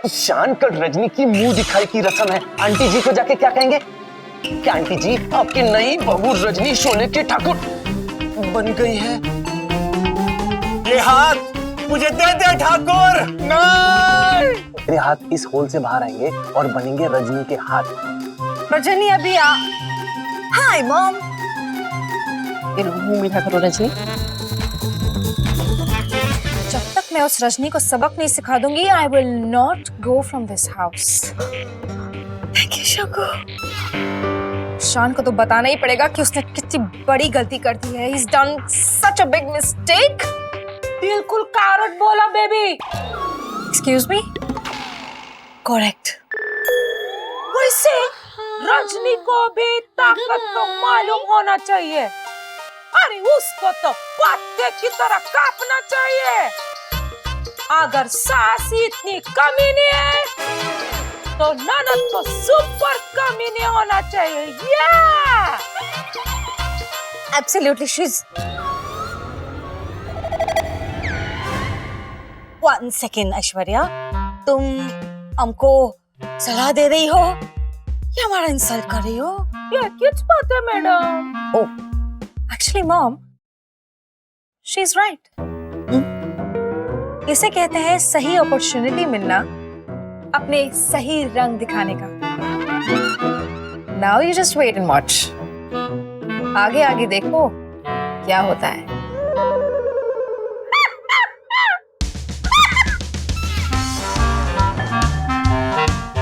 शान कल रजनी की मुंह दिखाई की रस्म है। आंटी जी को जाके क्या कहेंगे? क्या आंटी जी आपकी नई बहू रजनी शोले की ठाकुर बन गई है? ये हाथ मुझे दे दे ठाकुर। नहीं, तेरे हाथ इस होल से बाहर आएंगे और बनेंगे रजनी के हाथ। रजनी अभी आ। Hi mom. मुंह मीठा करो रजनी। जब तक मैं उस रजनी को सबक नहीं सिखा दूंगी, I will not go from this house. Thank you Shagu. Shaan को तो बताना ही पड़ेगा कि उसने कितनी बड़ी गलती कर दी है। He's done such a big mistake. बिल्कुल कारट बोला बेबी। Excuse me? Correct. वैसे रजनी को भी ताकत तो मालूम होना चाहिए। अरे उसको तो पत्ते की तरह कांपना चाहिए। अगर सास इतनी कमीनी है तो ननद को सुपर कमीनी होना चाहिए। या Absolutely, she's. One second, Aishwarya, तुम हमको सलाह दे रही हो या हमारा इंसल्ट कर रही हो? ये किस बात है madam? Oh, actually, mom, she's right. इसे कहते हैं सही अपॉर्चुनिटी मिलना अपने सही रंग दिखाने का। Now you just wait and watch. आगे आगे देखो क्या होता है।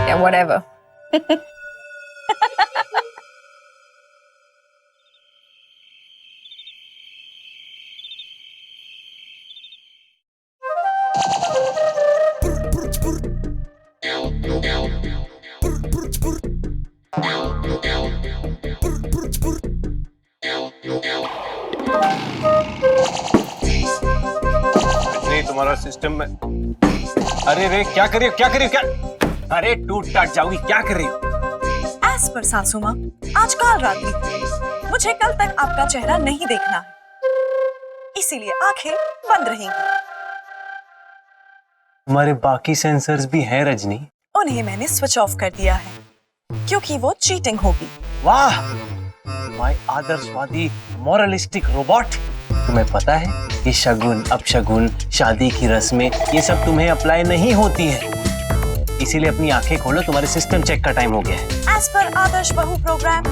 Yeah, whatever. तुम्हारा सिस्टम में। अरे रे क्या कर रही हो? क्या कर रही हो? क्या? अरे टूट टाट जाओगी, क्या कर रही हो? एज पर सासू माँ, आज काल रात्रि मुझे कल तक आपका चेहरा नहीं देखना है, इसीलिए आंखें बंद रहेंगी। हमारे बाकी सेंसर्स भी हैं रजनी। उन्हें मैंने स्विच ऑफ कर दिया है क्योंकि वो चीटिंग होगी। वाह, माय आदर्शवादी मॉरलिस्टिक रोबोट। तुम्हें पता है ये शगुन अपशगुन शादी की रस्में ये सब तुम्हें अप्लाई नहीं होती है, इसीलिए अपनी आंखें खोलो, तुम्हारे सिस्टम चेक का टाइम हो गया है। एज पर आदर्श बहू प्रोग्राम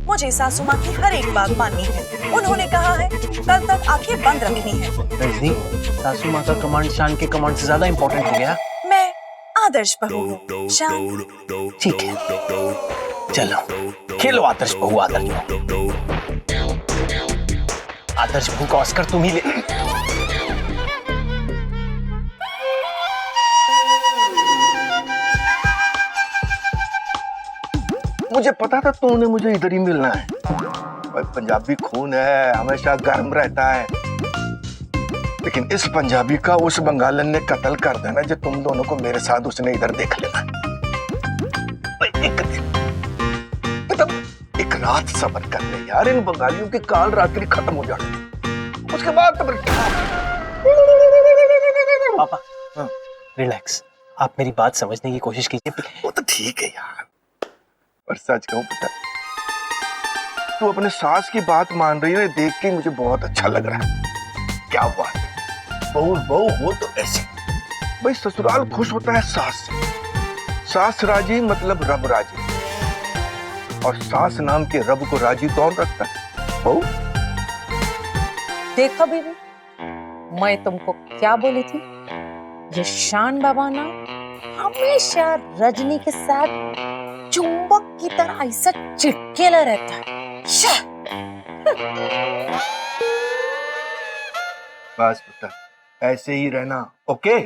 मुझे सासू माँ की हर एक बात माननी है। उन्होंने कहा है कल तक आंखें बंद रखनी है। रजनी, सासू माँ का कमांड शान के कमांड से ज्यादा इंपॉर्टेंट हो गया। मैं आदर्श बहू हूँ, शान। ठीक है, चलो खेलो आदर्श बहू आदर्श बहू। आदर्श बहू का ऑस्कर तुम ही ले। मुझे पता था तुमने मुझे इधर ही मिलना है। भाई पंजाबी खून है, हमेशा गर्म रहता है, लेकिन इस पंजाबी का उस बंगालन ने कत्ल कर देना जो तुम दोनों को मेरे साथ उसने इधर देख लेना। एक दिन मतलब एक रात सब्र कर ले यार, इन बंगालियों की काल रात्रि खत्म हो जाए, उसके बाद तो पापा रिलैक्स, आप मेरी बात समझने की कोशिश कीजिए। वो तो ठीक है यार, पर सच कहूं पता, तू अपने सास की बात मान रही है, देख के मुझे बहुत अच्छा लग रहा है। क्या बात है, बहू बहू हो तो ऐसे। भाई ससुराल खुश होता है सास से, सास राजी मतलब रब राजी, और सास नाम के रब को राजी कौन रखता है? बहू। देखो बीबी, मैं तुमको क्या बोली थी, ये शान बाबा ना हमेशा रजनी के साथ चुंबक की तरह ऐसा चिपकेला रहता है। बस पुत्र, ऐसे ही रहना। ओके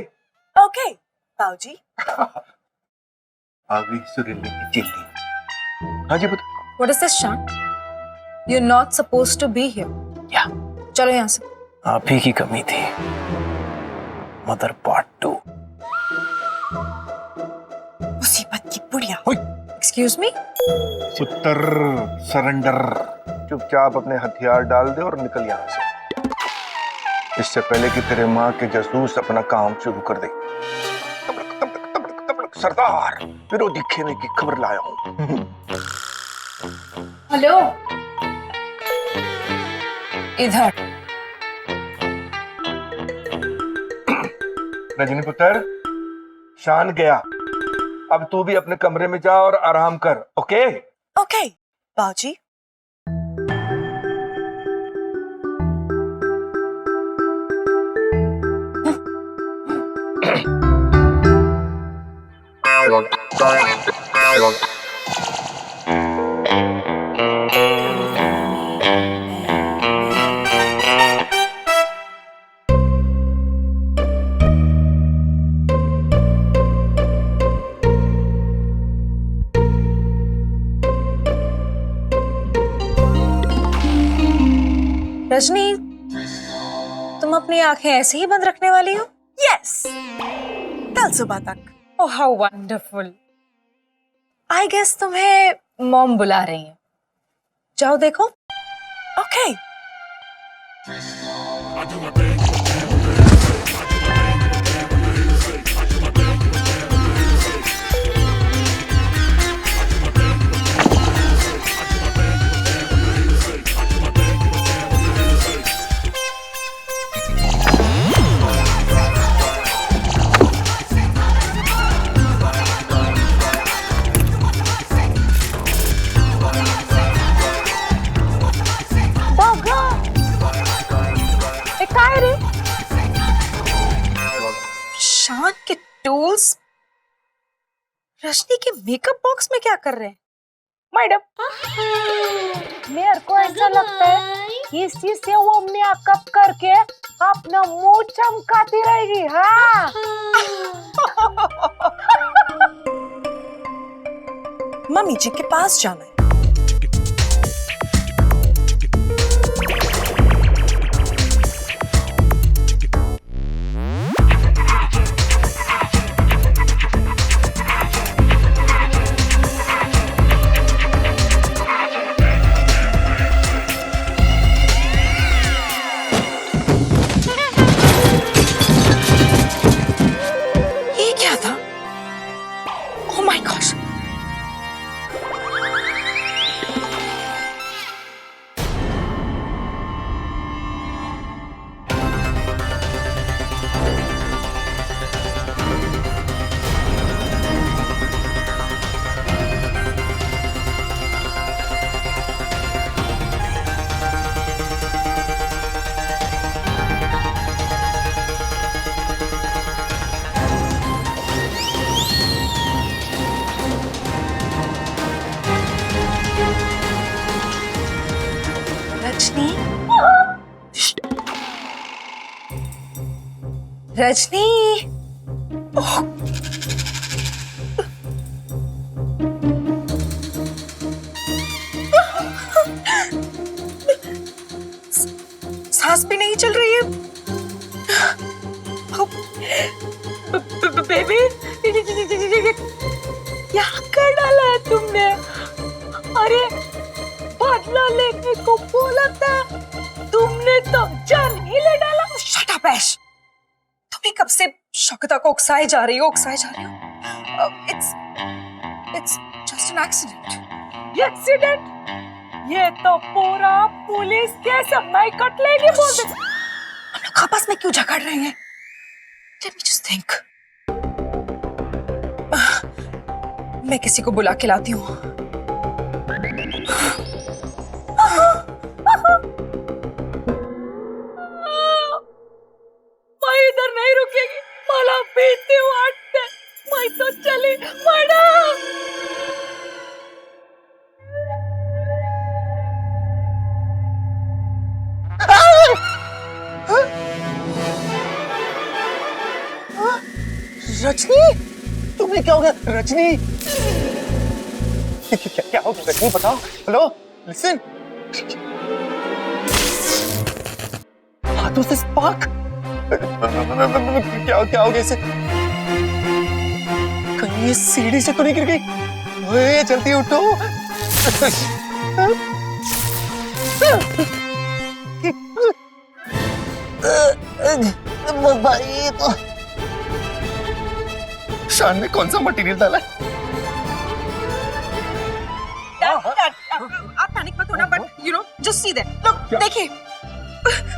ओके बाबूजी। आ गई सुरीली की चिल्ली। हाँ जी पुत्र। What is this, Shan? You're not supposed to be here. या चलो यहाँ से। आप ही की कमी थी, मदर पार्ट 2। मुसीबत की बुढ़िया। Excuse me? पुत्र सरेंडर, चुपचाप अपने हथियार डाल दे और निकल यहाँ से, इससे पहले कि तेरे माँ के जासूस अपना काम शुरू कर दे। सरदार विरोधी खेमे की खबर लाया हूँ। हेलो, इधर। रजनी पुत्र, शान गया, अब तू भी अपने कमरे में जा और आराम कर। ओके ओके बाबूजी। रजनी, तुम अपनी आंखें ऐसे ही बंद रखने वाली हो? यस, कल सुबह तक। Oh how wonderful. I guess तुम्हें मॉम बुला रही है, जाओ देखो। ओके। काय रे? शान के टूल्स रजनी के मेकअप बॉक्स में क्या कर रहे हैं? मैडम, मेरे को ऐसा लगता है इसी से वो मेकअप करके अपना मुंह चमकाती रहेगी। हाँ। मम्मी जी के पास जाना है। ये क्या था? Oh my gosh. Rajni, Rajni, oh, सांस भी नहीं चल रही है। बेबी, क्या कर डाला है तुमने? अरे बदला लेने को बोला था, तुमने तो जान ही ले डाला। शट अप ऐश, तुम ही कब से शौकता को उकसाए जा रही हो। It's just an accident. Accident? ये तो पूरा पुलिस केस नहीं कट लेगी बोलते। हम लोग आपस में क्यों झगड़ रहे हैं? Let me just think. मैं किसी को बुला के लाती हूँ। मैं इधर नहीं रुकेगी, मला पीती वाटते। मैं तो चली मैडम। रजनी, तुम्हें क्या हो गया? रजनी, क्या हो गया? रजनी बताओ। Hello, listen. हाथों से स्पार्क। क्या हो गया इसे? कहीं ये सीढ़ी से तो नहीं गिर गई? ओए जल्दी उठो। भाई तो शान ने कौन सा मटेरियल डाला है? आप पैनिक मत होना, but you know just see that. Look, देखिए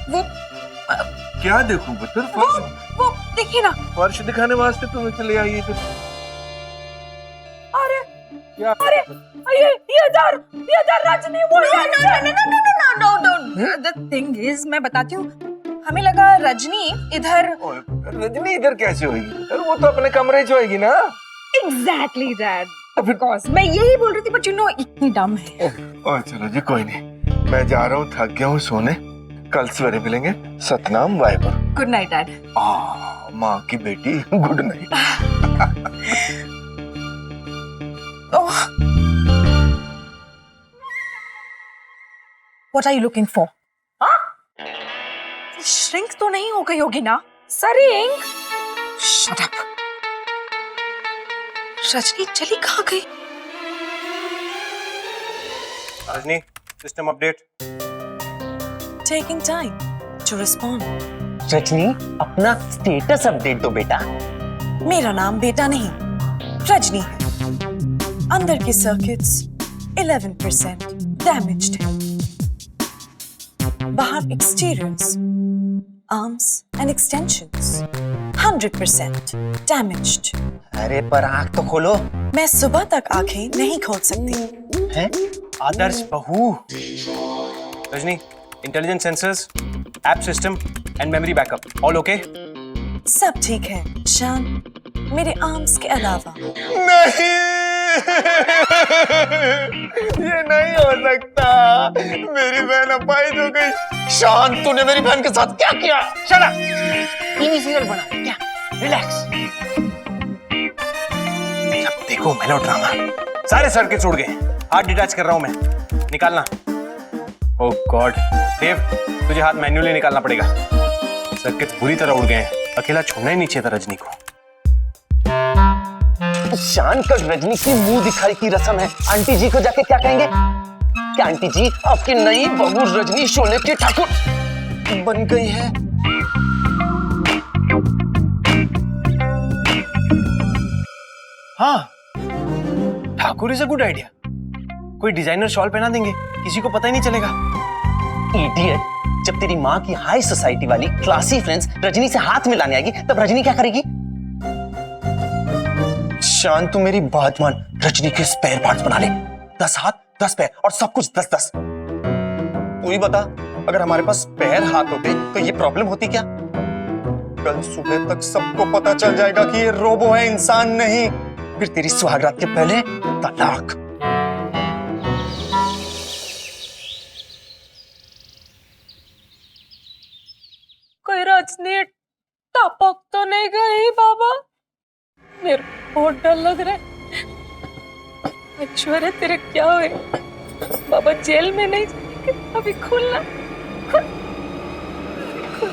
वो क्या देखूं बतर? वो देखिए ना। फर्श दिखाने वास्ते तुम्हें चले आई है? अरे क्या? अरे ये इधर रजनी वो द थिंग इज, मैं बताती हूँ, हमें लगा रजनी इधर। रजनी इधर कैसे होगी? अरे वो तो अपने कमरे में होगी ना। एग्जैक्टली डैड, ऑफ कोर्स मैं यही बोल रही थी, बट यू नो इतनी डम है। ओह चलो जी, कोई नहीं, मैं जा रहा हूँ, थक गया हूँ सोने। कल सवेरे मिलेंगे। Satnam Waheguru. Good night dad. माँ की बेटी, good night. What are you looking for? Shrink तो नहीं हो गई होगी ना? सरिंग Shut up. रजनी चली कहाँ गई? Rajni, system update. Taking time to respond. Rajni, अपना स्टेटस अपडेट दो बेटा। मेरा नाम बेटा नहीं, रजनी है। अंदर के सर्किट्स 11% damaged है। बाहर exteriors, arms and extensions 100% damaged। अरे पर आँख तो खोलो। मैं सुबह तक आंखें नहीं खोल सकती। हैं? आदर्श बहू। Rajni, intelligence sensors, app system and memory backup all okay? सब ठीक है शान, मेरे आर्म्स के अलावा। नहीं, ये नहीं हो सकता। मेरी बहन अपाहिज हो गई। शान, तूने मेरी बहन के साथ क्या किया? चला टीवी सीरियल बना क्या? रिलैक्स। जब देखो मेलोड्रामा। सारे सर्किट्स उड़ गए। हाथ डिटैच कर रहा हूं मैं, निकालना। ओह गॉड देव, तुझे हाथ मैन्युअली निकालना पड़ेगा। सर्किट्स बुरी तरह उड़ गए हैं। अकेला छोड़ना ही नहीं चाहिए था रजनी को। शान, कल रजनी की मुंह दिखाई की रस्म है। आंटी जी को जाके क्या कहेंगे? क्या आंटी जी, आपकी नई बहू रजनी शोले की ठाकुर बन गई है? हाँ, Thakur is a good idea. कोई डिजाइनर शॉल पहना देंगे, किसी को पता ही नहीं चलेगा। इडियट, जब तेरी माँ की हाई सोसाइटी वाली क्लासी फ्रेंड्स रजनी से हाथ मिलाने आएगी, तब रजनी क्या करेगी? शान, तू मेरी बात मान, रजनी के स्पेयर पार्ट्स बना ले। 10 हाथ 10 पैर और सब कुछ 10-10। तू ही बता, अगर हमारे पास स्पेयर हाथ होते तो ये प्रॉब्लम होती क्या? कल सुबह तक सबको पता चल जाएगा कि ये रोबो है, इंसान नहीं। फिर तेरी सुहागरात के पहले तलाक। कोई रजनी टपक तो नहीं गई बाबा? मेरे को बहुत डर लग रहा है। ऐश्वर्या, तेरे क्या हुए? बाबा जेल में नहीं जाएंगे? अभी खुलना, खुल, खुल।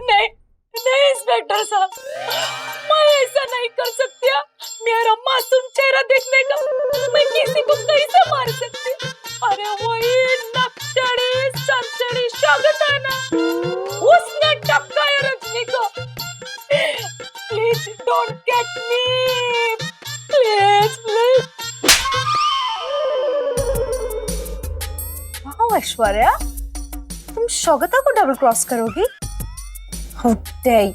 नहीं नहीं इंस्पेक्टर साहब, मैं ऐसा नहीं कर सकती। मेरा मासूम चेहरा देखने का मैं किसी को कैसे मार सकती? अरे वही नक्सड़ी संचड़ी शगत है ना, उसने टपकाया रजनी को। Please don't get me, please please. वाह ऐश्वर्या, तुम शौगता को डबल क्रॉस करोगी? How dare you.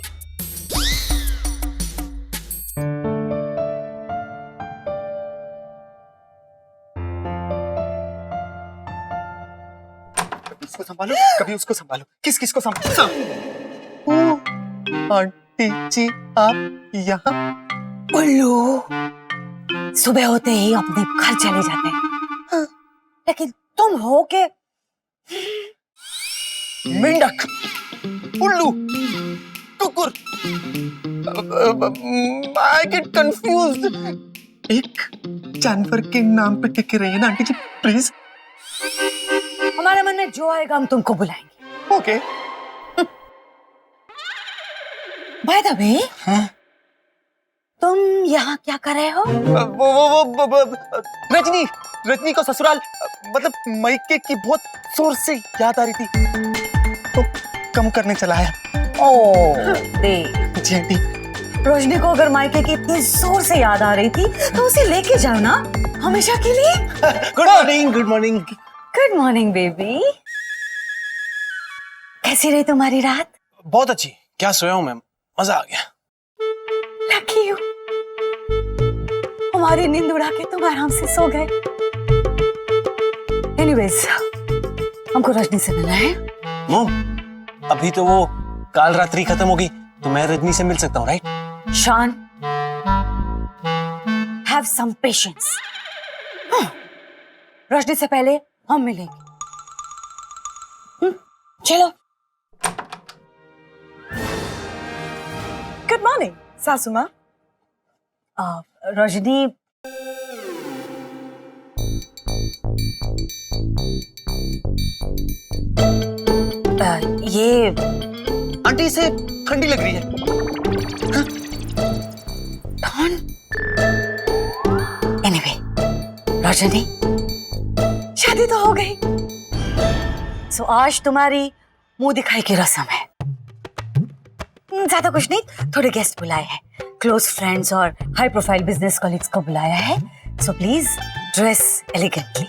इसको संभालो, कभी उसको संभालो। किस किस को संभालो? आंटी जी, आप यहाँ? उल्लू, सुबह होते ही अपने घर चले जाते हैं, लेकिन तुम हो के मेंढक, उल्लू, कुकुर। I get confused. एक जानवर के नाम पे टिके रहिए ना आंटी जी, प्लीज। हमारे मन में जो आएगा हम तुमको बुलाएंगे। ओके। बाय द वे, तुम यहाँ क्या कर रहे हो? वो रजनी, रजनी को ससुराल मतलब मायके की बहुत जोर से याद आ रही थी, तो कम करने चला है। ओ देख, जी आंटी। रोशनी को अगर मायके की इतनी जोर से याद आ रही थी तो उसे लेके जाओ ना, हमेशा के लिए। Good morning, good morning. Good morning baby, कैसी रही तुम्हारी रात? बहुत अच्छी, क्या सोया हूँ मैम, मजा आ गया। लकी यू, हमारी नींद उड़ा के तुम आराम से सो गए। एनीवेज, हमको रजनी से मिलना है। मॉम, अभी तो वो काल रात्रि खत्म होगी तो मैं रजनी से मिल सकता हूँ, राइट? शान, हैव सम पेशेंस। रजनी से पहले हम मिलेंगे। चलो। गुड मॉर्निंग सासू माँ। रजनी, ये आंटी इसे ठंडी लग रही है। एनीवे, रजनी, शादी तो हो गई, सो आज तुम्हारी मुंह दिखाई की रस्म है। ज्यादा कुछ नहीं, थोड़े गेस्ट बुलाए हैं, क्लोज फ्रेंड्स और हाई प्रोफाइल बिजनेस कॉलीग्स को बुलाया है, so please dress elegantly.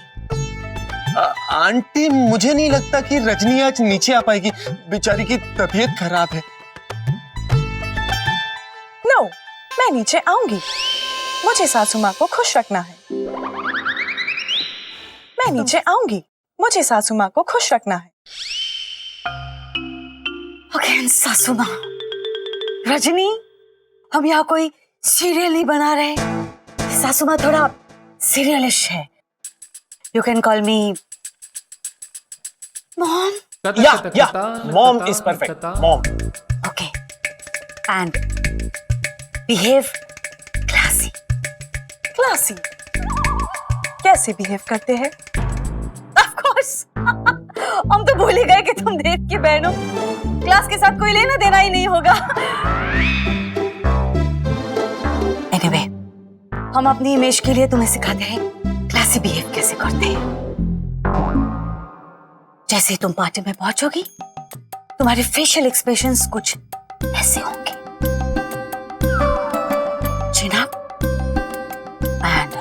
Aunty, मुझे नहीं लगता कि रजनी आज नीचे आ पाएगी, बेचारी की तबीयत खराब है। नो, मैं नीचे आऊंगी, मुझे सासू माँ को खुश रखना है। मैं नीचे आऊंगी, मुझे सासू माँ को खुश रखना है। ओके सासू माँ। रजनी, हम यहाँ कोई सीरियल नहीं बना रहे, सासू माँ थोड़ा सीरियलिश है। You can call me mom. Yeah, mom is perfect, mom. Okay, and behave classy. Classy कैसे बिहेव करते हैं? ऑफ कोर्स, हम तो भूल ही गए कि तुम देव की बहन हो, क्लास के साथ कोई लेना देना ही नहीं होगा। एनीवे, हम अपनी इमेज के लिए तुम्हें सिखाते हैं क्लासी बिहेव कैसे करते हैं। जैसे ही तुम पार्टी में पहुंचोगी, तुम्हारे फेशियल एक्सप्रेशंस कुछ ऐसे होंगे। चिन अप एंड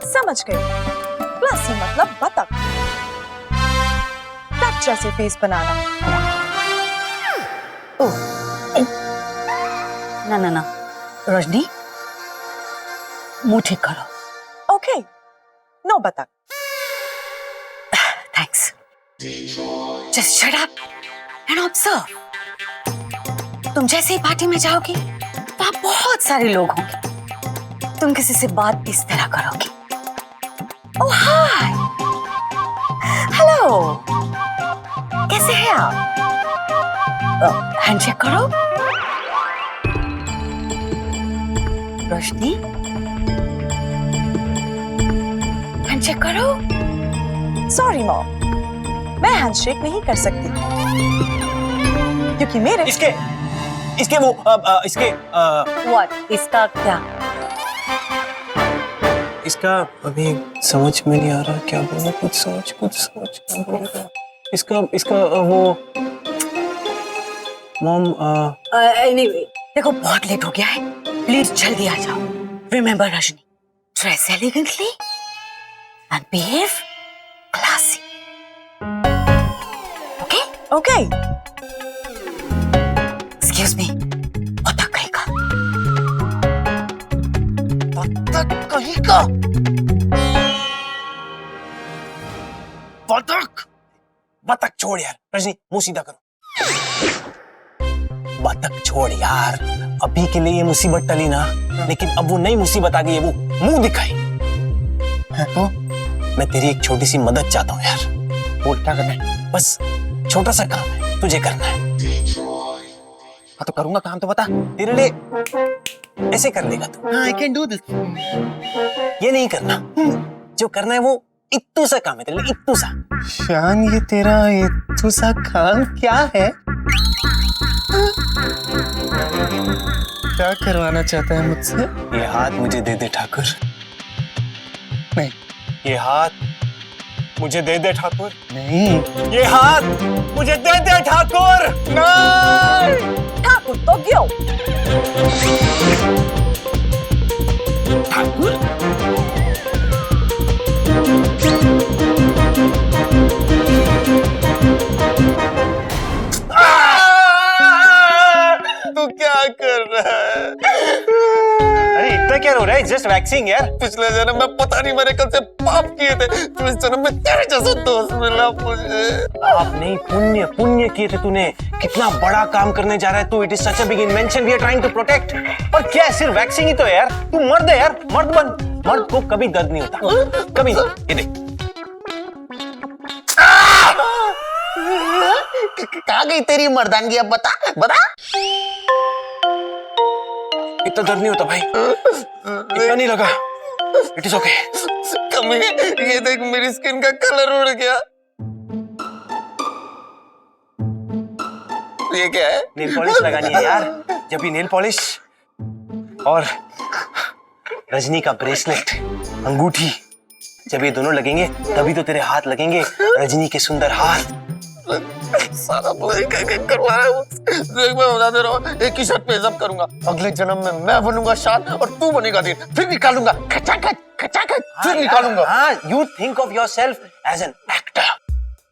समझ गए, क्लासी मतलब बतख, डक जैसे फेस बनाना। ना ना ना, रजनी, मुंह ठीक करो। ओके, नो बतख। Thanks. Just shut up and observe. तुम जैसे ही पार्टी में जाओगी, वहां बहुत सारे लोग होंगे, तुम किसी से बात इस तरह करोगी। ओह हाय, हेलो, कैसे हैं आप? हैंडशेक करो। रोशनी, हैंडशेक करो। सॉरी मॉम, मैं हैंडशेक नहीं कर सकती क्योंकि मेरे इसके वो इसके व्हाट? इसका क्या? इसका अभी समझ में नहीं आ रहा क्या बोलूं, कुछ समझ क्या बोलूं। इसका वो मॉम। एनीवे, देखो बहुत लेट हो गया है, प्लीज जल्दी आ जाओ। Remember Rajni, dress elegantly and behave classy. Okay okay. Excuse me, बतख कहेगा। बतख कहीं का? बतख छोड़ यार, रजनी मुंह सीधा करो। बतख छोड़ यार, अभी के लिए ये मुसीबत टली ना, लेकिन अब वो नई मुसीबत आ गई है, वो मुंह दिखाई है। तो मैं तेरी एक छोटी सी मदद चाहता हूँ यार। बोल, क्या करना है? बस छोटा सा काम है, तुझे करना है। हाँ तो करूंगा, काम तो बता। तेरे लिए ऐसे कर लेगा तू। हाँ, I can do this। ये नहीं करना, जो करना है वो इत्तू सा काम है तेरे लिए, इत्तू सा। शान, ये तेरा इत्तू सा काम क्या है? क्या करवाना चाहता है मुझसे? ये हाथ मुझे दे दे ठाकुर। नहीं ये हाथ मुझे दे दे ठाकुर। नहीं ये हाथ मुझे दे दे ठाकुर। नहीं। ठाकुर तो क्यों? तू क्या कर रहा है? अरे इतना क्या रो रहा है? जस्ट वैक्सिंग यार। पिछले जन्म में पता नहीं मैंने कब से पाप किए थे, तो इस जन्म में तेरे जैसा दोस्त मिला मुझे। आप नहीं, पुण्य पुण्य किए थे तूने। कितना बड़ा काम करने जा रहा है तू। It is such a big invention we are trying to protect. और क्या सिर्फ वैक्सिंग ही तो है यार। तू मर्द है यार, मर्द बन। मर्द को कभी दर्द नहीं होता, कभी नहीं। ये देख कहाँ गई तेरी मर्दानगी? अब बता बता। इतना दर्द नहीं होता भाई, इतना नहीं लगा। It is okay. कमी, ये देख मेरी स्किन का कलर उड़ गया। ये क्या है? नेल पॉलिश लगानी है यार। जब भी नेल पॉलिश और रजनी का ब्रेसलेट, अंगूठी, जब ये दोनों लगेंगे तभी तो तेरे हाथ लगेंगे, रजनी के सुंदर हाथ। सारा करवा रहा हूँ। देख मैं बता दे रहा हूँ, एक ही शर्त पे जब करूंगा। अगले जन्म में मैं बनूंगा शान और तू बनेगा दिन। फिर निकालूंगा खचाखच खचाखच, फिर निकालूंगा। हाँ, you think of yourself as an actor।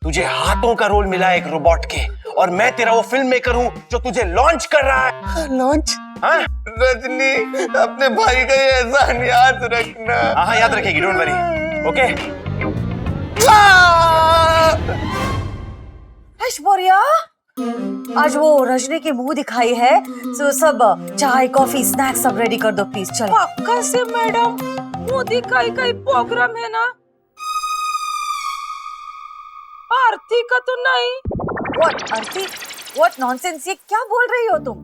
तुझे हाथों का रोल मिला है एक रोबोट के, और मैं तेरा वो फिल्म मेकर हूँ जो तुझे लॉन्च कर रहा है। लॉन्च? हाँ रजनी, अपने भाई का ये एहसान याद रखना। हाँ, याद रखेगी, डोंट वरी। ओके ऐश्वर्या, आज वो रजनी की मुंह दिखाई है, तो सब चाय कॉफी स्नैक्स सब रेडी कर दो प्लीज। चलो। पक्का से मैडम, मोदी का ही प्रोग्राम है ना? आरती का तो नहीं? What Aarti? What nonsense? ये क्या बोल रही हो तुम?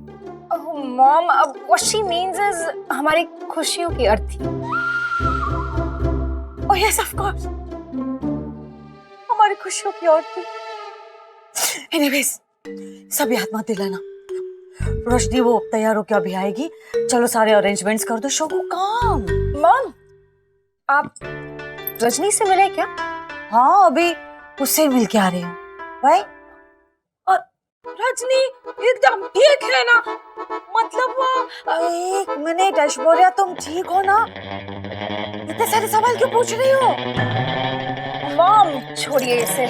Mom, what she means is हमारी खुशियों की अर्थी। Oh yes, of course. हमारी खुशियों की आरती। Anyways, सब याद मत दिलाना। रोशनी वो तैयार होकर अभी आएगी। चलो सारे अरेंजमेंट्स कर दो, शो को काम। मॉम, आप रजनी से मिले क्या? हाँ, अभी उससे मिल के आ रही हूँ। भाई रजनी एकदम ठीक है ना? मतलब वो एक मिनट ऐश्वर्या, तुम ठीक हो ना? इतने सारे सवाल क्यों पूछ रही हो? मॉम छोड़िए इसे।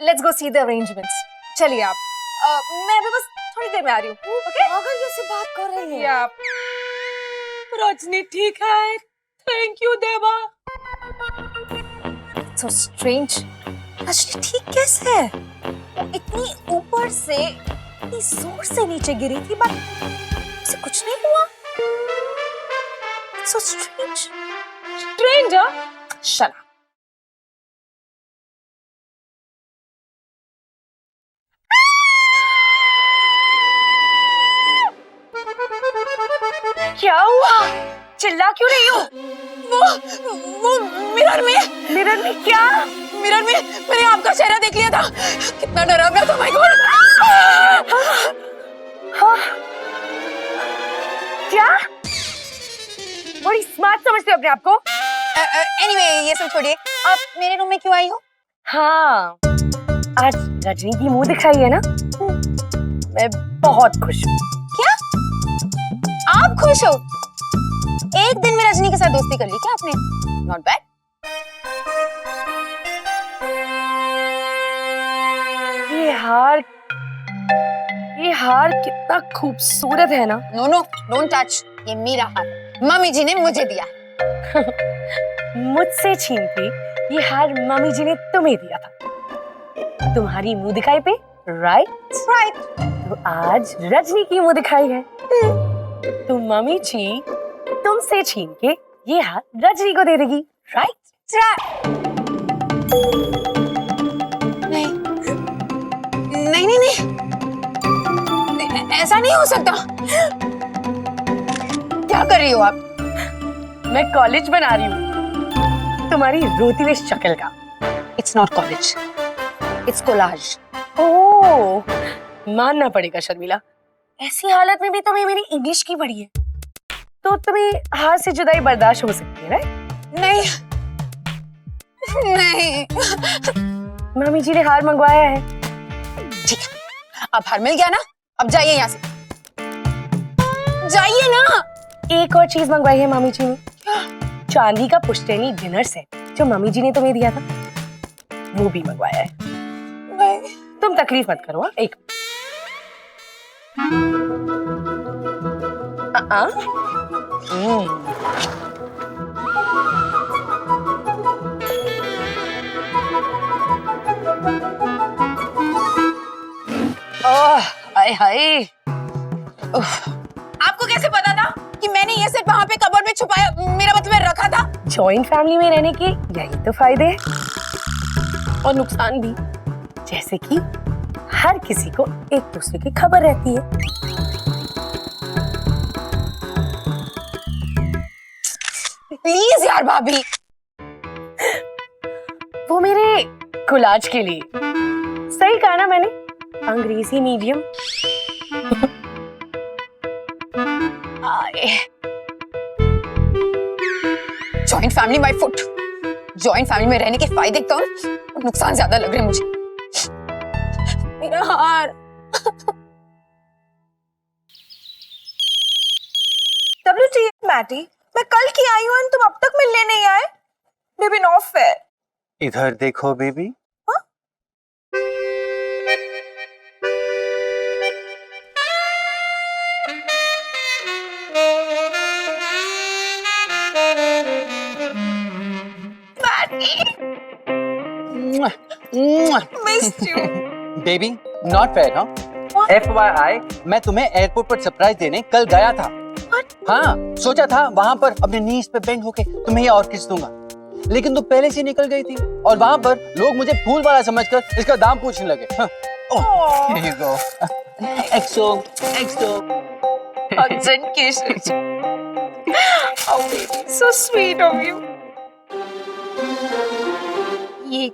Let's go see the arrangements. चलिए आप। मैं अभी बस थोड़ी देर में आ रही हूँ। ओके? पागल जैसी बात कर रही है। या रजनी ठीक है। थैंक यू देवा। So strange. रजनी ठीक कैसे है? वो इतनी ऊपर से इतनी जोर से नीचे गिरी थी, बट उसे कुछ नहीं हुआ। So strange. Strange? Shut up. क्या हुआ? चिल्ला क्यों रही हो? वो मिरर में क्या? मिरर में मैंने आपका चेहरा देख लिया था। कितना डरा मैं तो। My God. क्या? बड़ी स्मार्ट समझते हो अपने आप को? एनीवे, ये सब छोड़िए। आप मेरे रूम में क्यों आई हो? हाँ, आज रजनी की मुंह दिखाई है ना, मैं बहुत खुश हूँ। क्या? आप खुश हो? एक दिन में रजनी के साथ दोस्ती कर ली क्या आपने? Not bad. ये हार कितना खूबसूरत है ना। No no, don't touch. ये मेरा हार मम्मी जी ने मुझे दिया। मुझसे छीन के ये हार मम्मी जी ने तुम्हें दिया था, तुम्हारी मुंह दिखाई पे। Right right. तो आज रजनी की मुंह दिखाई है, तो मम्मी जी तुमसे छीन के ये हार रजनी को दे देगी। राइट? नहीं नहीं नहीं, ऐसा नहीं हो सकता। क्या कर रही हो आप? मैं कॉलेज बना रही हूँ तुम्हारी रोती हुई शक्ल का। It's not college, it's collage. Oh, मानना पड़ेगा शर्मिला, ऐसी हालत में भी तुम्हें मेरी इंग्लिश की पड़ी है, तो तुम्हें हाथ से जुदाई बर्दाश्त हो सकती है, राइट? नहीं नहीं, मम्मी जी ने हार मंगवाया है। ठीक है, अब हार मिल गया ना, अब जाइए यहाँ से, जाइए ना। एक और चीज मंगवाई है मम्मी जी ने, चांदी का पुश्तैनी डिनर सेट जो मम्मी जी ने तुम्हें दिया था, वो भी मंगवाया है। नहीं, तुम तकलीफ मत करो। हाँ, एक हाय हाय, आपको कैसे पता था कि मैंने ये सेट वहां पे कबर्ड में छुपाया, मेरा मतलब रखा था? जॉइंट फैमिली में रहने के यही तो फायदे हैं और नुकसान भी, जैसे कि हर किसी को एक दूसरे की खबर रहती है। प्लीज यार भाभी, वो मेरे कुलाज के लिए। सही कहा ना मैंने, अंग्रेजी medium. Joint family my foot. Joint family में रहने के फायदे कम, नुकसान ज्यादा लग रहे हैं मुझे। मेरा हार। WTF मैटी, मैं कल की आई हूँ, तुम अब तक मिलने नहीं आए। Baby not fair. इधर देखो baby. Missed you. Baby not fair, हाँ? FYI, मैं तुम्हें एयरपोर्ट पर सरप्राइज देने कल गया था। हाँ, सोचा था वहां पर अपने नीज पे बेंड होके तुम्हें ये और किस दूंगा, लेकिन तुम पहले से निकल गई थी और वहां पर लोग मुझे फूल वाला समझकर इसका दाम पूछने लगे। हाँ। Oh, here you go. XO, XO. Hugs and kisses. Oh baby, so sweet of you. ये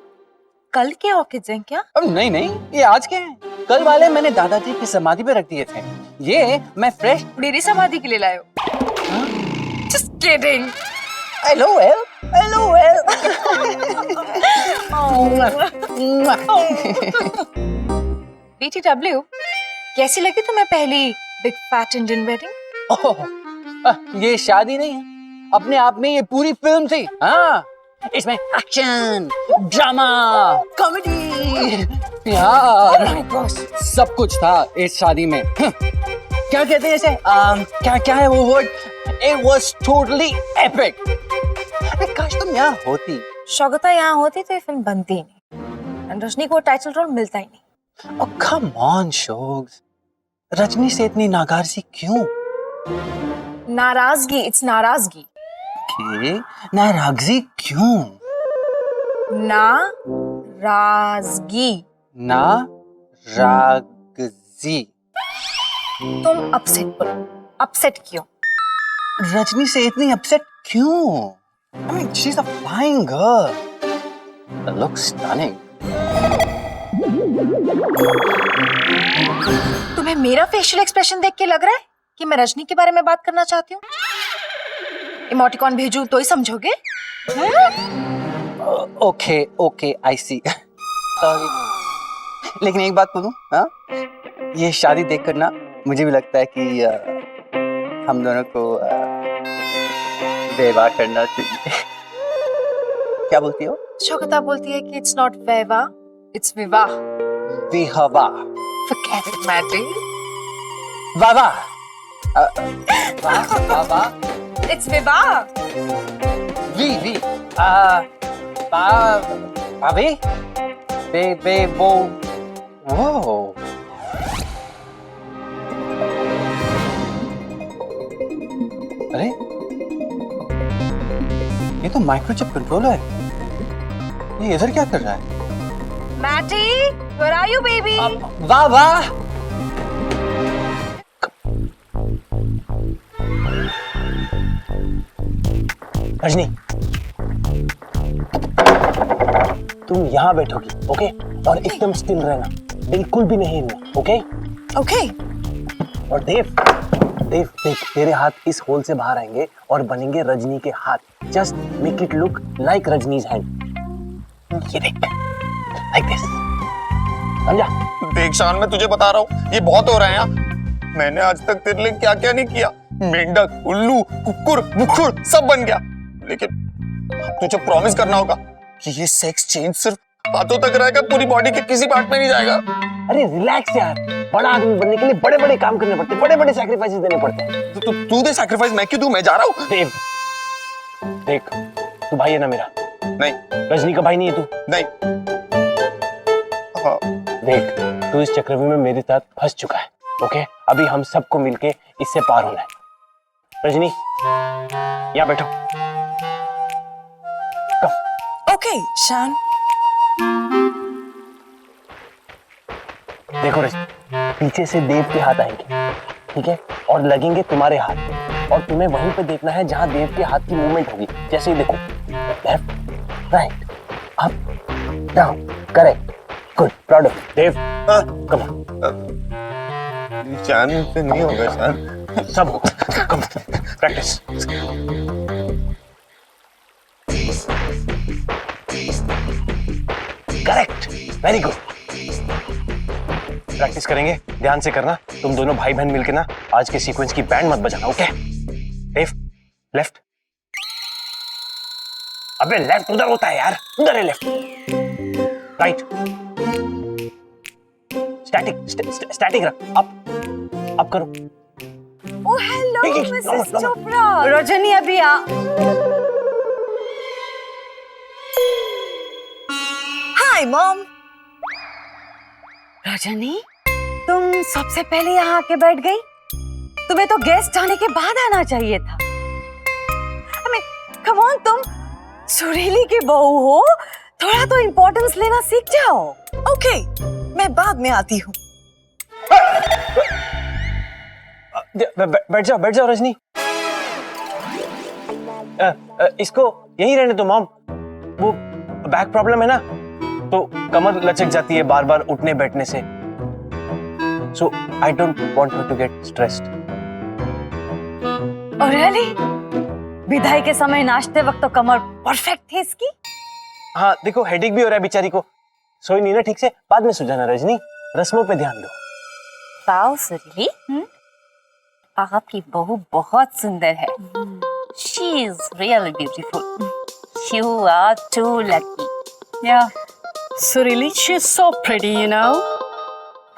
कल के ऑर्किड्स हैं क्या? अब नहीं नहीं, ये आज के हैं। कल वाले मैंने दादाजी की समाधि पे रख दिए थे, ये मैं फ्रेश मेरी समाधि के लिए लाए हो? Just kidding. LOL, LOL. BTW, कैसी लगी तुम्हें पहली बिग फैट इंडियन वेडिंग? ओह, ये शादी नहीं है, अपने आप में ये पूरी फिल्म थी। हाँ, इसमें एक्शन, ड्रामा, कॉमेडी, प्यार, सब कुछ था इस शादी में। क्या कहते हैं इसे? क्या क्या है वो word? It was totally epic. अरे काश तुम यहाँ होती। शौकता यहाँ होती तो ये फिल्म बनती ही नहीं, और रजनी को टाइटल रोल मिलता ही नहीं। Oh come on, शोग्स, रजनी से इतनी नाराजगी क्यों? नाराजगी, इट्स नाराजगी। नाराजगी क्यों? नाराजगी। नाराजगी। तुम अपसेट बोलो, अपसेट क्यों? रजनी से इतनी अपसेट क्यों? I mean, she's a fine girl. That looks stunning. तुम्हें मेरा फेशियल एक्सप्रेशन देख के लग रहा है कि मैं रजनी के बारे में बात करना चाहती हूँ? इमोटिकॉन भेजूं तो ही समझोगे? Okay, okay, I see. Sorry. लेकिन एक बात बोलूं, हाँ? ये शादी देखकर ना मुझे भी लगता है कि हम दोनों को विवाह करना चाहिए। क्या बोलती हो? शौकता बोलती है कि इट्स नॉट विवाह, इट्स विवाह। विहवा। Forget it, Matty. Wawa. Wawa. It's विवाह। वी। भाभी। बे वो। अरे ये तो माइक्रोचिप कंट्रोलर है, ये इधर क्या कर रहा है? Matty, where are you, baby? वाह वाह। रजनी, तुम यहाँ बैठोगी, ओके? और एकदम स्टिल रहना, बिल्कुल भी नहीं हिलना, ओके? Okay. और देव देव देख, तेरे हाथ इस होल से बाहर आएंगे और बनेंगे रजनी के हाथ। Just make it look like Rajni's hand. ये देख, लाइक दिस, समझा? देख शान, मैं तुझे बता रहा हूँ, ये बहुत हो रहा है यहाँ। मैंने आज तक तेरे लिए क्या क्या नहीं किया, मेंढक, उल्लू, कुकुर, बुखुर सब बन गया, लेकिन अब तुझे प्रॉमिस करना होगा कि ये सेक्स चेंज सिर्फ हाथों तक रहेगा, पूरी बॉडी के किसी पार्ट में नहीं जाएगा। अरे रिलैक्स यार, बड़ा आदमी बनने के लिए बड़े बड़े काम करने पड़ते हैं, बड़े बड़े सैक्रिफाइसेस देने पड़ते हैं। तू दे सैक्रिफाइस, मैं क्यों दूं? मैं जा रहा हूँ। देव देख, तू भाई है ना मेरा? नहीं रजनी का भाई नहीं है तू? नहीं। हाँ। देख, तू इस चक्रव्यूह में मेरे साथ फंस चुका है, ओके? अभी हम सबको मिलके इससे पार होना है। रजनी, यहाँ बैठो। ओके शान। देखो रजनी, पीछे से देव के हाथ आएंगे, ठीक है? और लगेंगे तुम्हारे हाथ, और तुम्हें वहीं पे देखना है जहां देव के हाथ की मूवमेंट होगी। जैसे ही देखो, left, right, up, down, correct, good, proud of Dev. Come on, Shaan से नहीं होगा शान। सब होगा, come on, practice. Correct, very good. Practice करेंगे, ध्यान से करना। तुम दोनों भाई बहन मिलके ना आज के सीक्वेंस की बैंड मत बजाना, ओके? देव, लेफ्ट। अबे लेफ्ट उधर होता है यार, उधर है लेफ्ट। राइट, स्टैटिक रख। अप करो। Oh hello Mrs no. Chopra. Rajni अभी आ। Hi mom. रजनी, तुम सबसे पहले यहाँ आके बैठ गई? तुम्हें तो गेस्ट आने के बाद आना चाहिए था। कम ऑन, तुम सुरीली की बहू हो, थोड़ा तो इम्पोर्टेंस लेना सीख जाओ। ओके, मैं बाद में आती हूँ। बैठ जाओ रजनी। इसको यहीं रहने दो मॉम। वो बैक प्रॉब्लम है ना, तो कमर लचक जाती है बार बार उठने बैठने से। So I don't want her to get stressed. और रियली? विदाई के समय नाचते वक्त तो कमर परफेक्ट थी इसकी। हाँ देखो, हेडेक भी हो रहा है बेचारी को, सोई नहीं ना ठीक से। बाद में सो जाना रजनी, रस्मों पे ध्यान दो। वाओ सुरीली, आपकी बहू बहुत सुंदर है। She is really beautiful. You are too lucky. Yeah, सुरीली, she is so pretty, you know.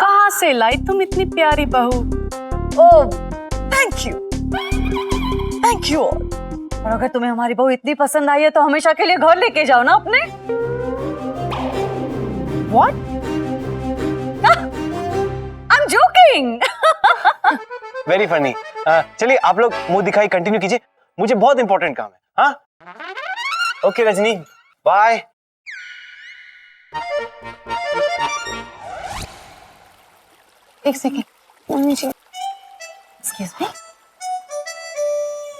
कहाँ से लाई तुम इतनी प्यारी बहू? ओह, थैंक यू, थैंक यू। और अगर तुम्हें हमारी बहू इतनी पसंद आई है तो हमेशा के लिए घर लेके जाओ ना अपने। What? I'm joking. Very funny. चलिए आप लोग मुंह दिखाई कंटिन्यू कीजिए, मुझे बहुत इंपॉर्टेंट काम है। हाँ ओके रजनी, बाय। एक सेकेंड, एक्सक्यूज मी।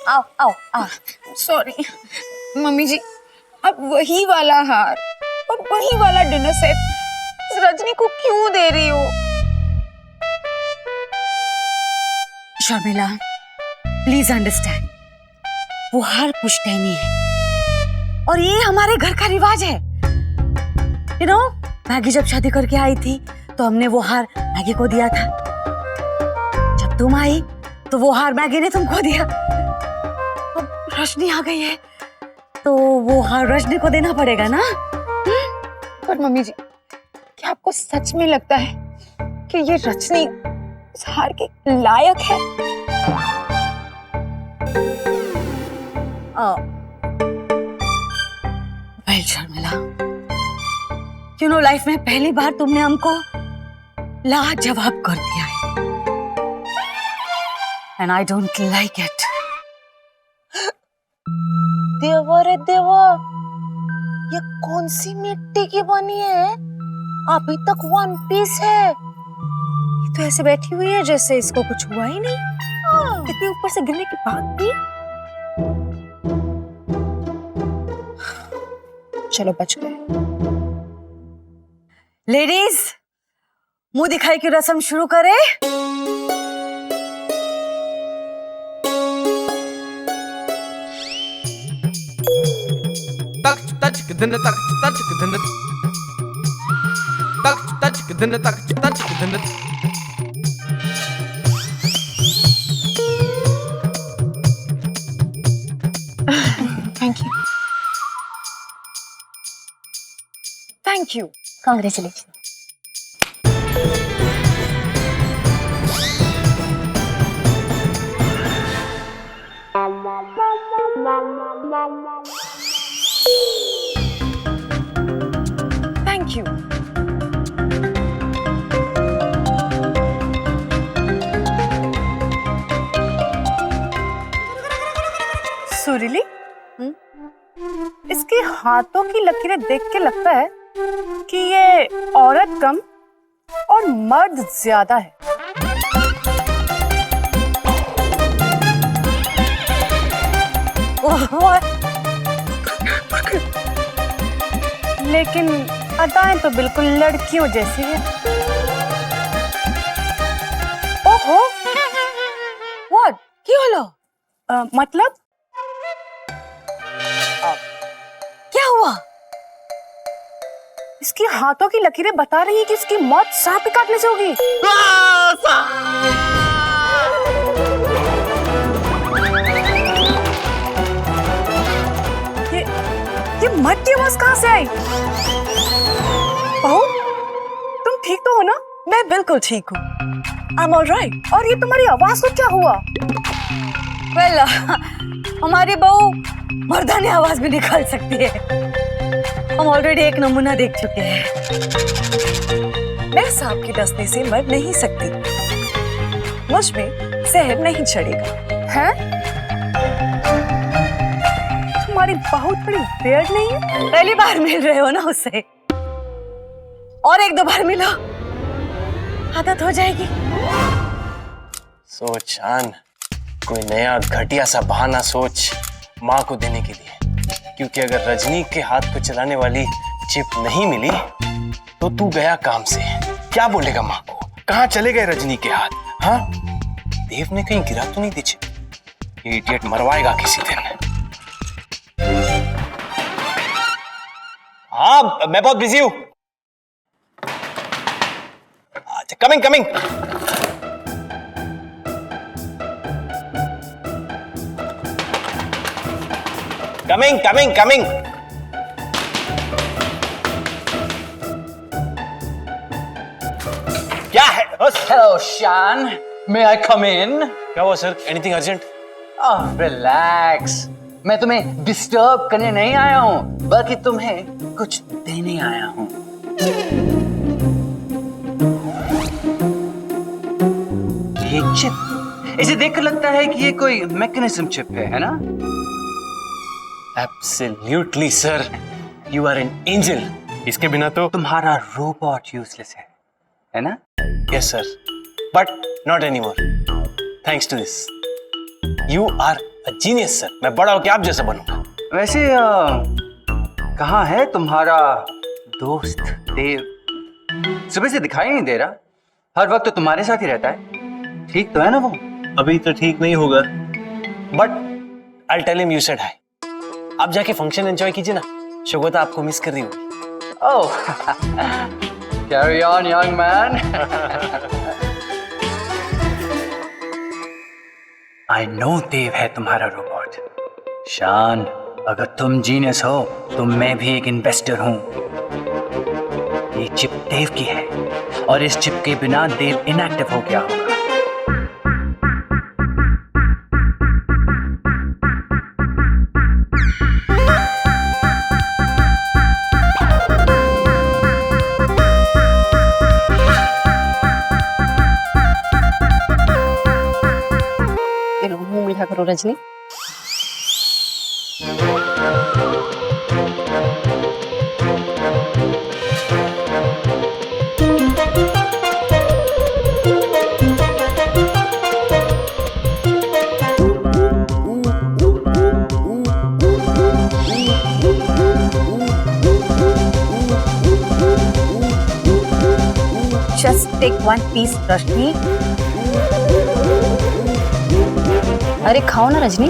आओ आओ आओ। सॉरी मम्मी जी, अब वही वाला हार और वही वाला डिनर सेट रजनी को क्यों दे रही हो? शर्मिला, प्लीज अंडरस्टैंड, वो हार पुश्तैनी है और ये हमारे घर का रिवाज है। यू नो, मैगी जब शादी करके आई थी तो हमने वो हार मैगी को दिया था। जब तुम आई तो वो हार मैगी ने तुमको दिया। अब रजनी आ गई है तो वो हार रजनी को देना पड़ेगा ना। पर मम्मी जी, क्या आपको सच में लगता है कि ये रजनी उस हार के लायक है? Well Sharmila, you know, life में पहली बार तुमने हमको लाजवाब कर दिया है and I don't like it. देवा रे देवा, ये कौन सी मिट्टी की बनी है? अभी तक वन पीस है। ये तो ऐसे बैठी हुई है जैसे इसको कुछ हुआ ही नहीं। इतने ऊपर से गिरने के बाद भी। चलो बच गए। लेडीज, मुंह दिखाई की रस्म शुरू करें। Thank you thank you Congratulations. Thank you सुरीली, इसके हाथों की लकीरें देख के लगता है कि ये औरत कम और मर्द ज्यादा है। लेकिन अदाएं तो बिल्कुल लड़कियों जैसी है। ओहो, व्हाट क्या होला मतलब क्या हुआ इसकी हाथों की लकीरें बता रही है कि इसकी मौत सांप के काटने से होगी। ये मर्द की आवाज कहाँ से आई? बहू, तुम ठीक तो हो ना? मैं बिल्कुल ठीक हूँ आई एम ऑलराइट और ये तुम्हारी आवाज को क्या हुआ? वेल हमारी बहू मर्दानी आवाज भी निकाल सकती है। हम ऑलरेडी एक नमूना देख चुके हैं। मैं सांप की डसने से मर नहीं सकती, मुझ में जहर नहीं चढ़ेगा। हैं? तुम्हारी बहुत बड़ी बियर्ड नहीं है? पहली बार मिल रहे हो ना उससे, और एक दो बार मिलो आदत हो जाएगी। सोच शान, कोई नया घटिया सा बहाना सोच माँ को देने के लिए, क्योंकि अगर रजनी के हाथ को चलाने वाली चिप नहीं मिली तो तू गया काम से। क्या बोलेगा माँ को? कहाँ चले गए रजनी के हाथ? हाँ, देव ने कहीं गिरा तो नहीं दी चिप? ये इडियट मरवाएगा किसी दिन। हाँ, मैं बहुत बिजी हूँ। अच्छा, coming coming. Coming, coming, coming. क्या है? Hello, Shan. May I come in? क्या हुआ sir? Anything urgent? Oh, relax. मैं तुम्हें डिस्टर्ब करने नहीं आया हूँ, बल्कि तुम्हें कुछ देने आया हूँ। ये चिप, इसे देखकर लगता है कि ये कोई मैकेनिज्म चिप है ना? Absolutely, sir. You are an angel. इसके बिना तो तुम्हारा रोबोट यूजलेस है ना? yes, sir. But not anymore. Thanks to this. You are a genius, sir. मैं बड़ा होकर आप जैसा बनूंगा। वैसे कहाँ है तुम्हारा दोस्त देव? सुबह से दिखाई नहीं दे रहा, हर वक्त तो तुम्हारे साथ ही रहता है। ठीक तो है ना वो? अभी तो ठीक नहीं होगा, but I'll tell him you said hi. आप जाके फंक्शन एंजॉय कीजिए ना, शगोता आपको मिस कर रही होगी। Oh, carry on, young man. I know देव है तुम्हारा रोबोट। शान, अगर तुम जीनियस हो तो मैं भी एक इन्वेस्टर हूँ। ये चिप देव की है और इस चिप के बिना देव इनएक्टिव हो गया होगा। मुंह मीठा करो Rajni. Just take one piece, Rajni. अरे खाओ ना रजनी।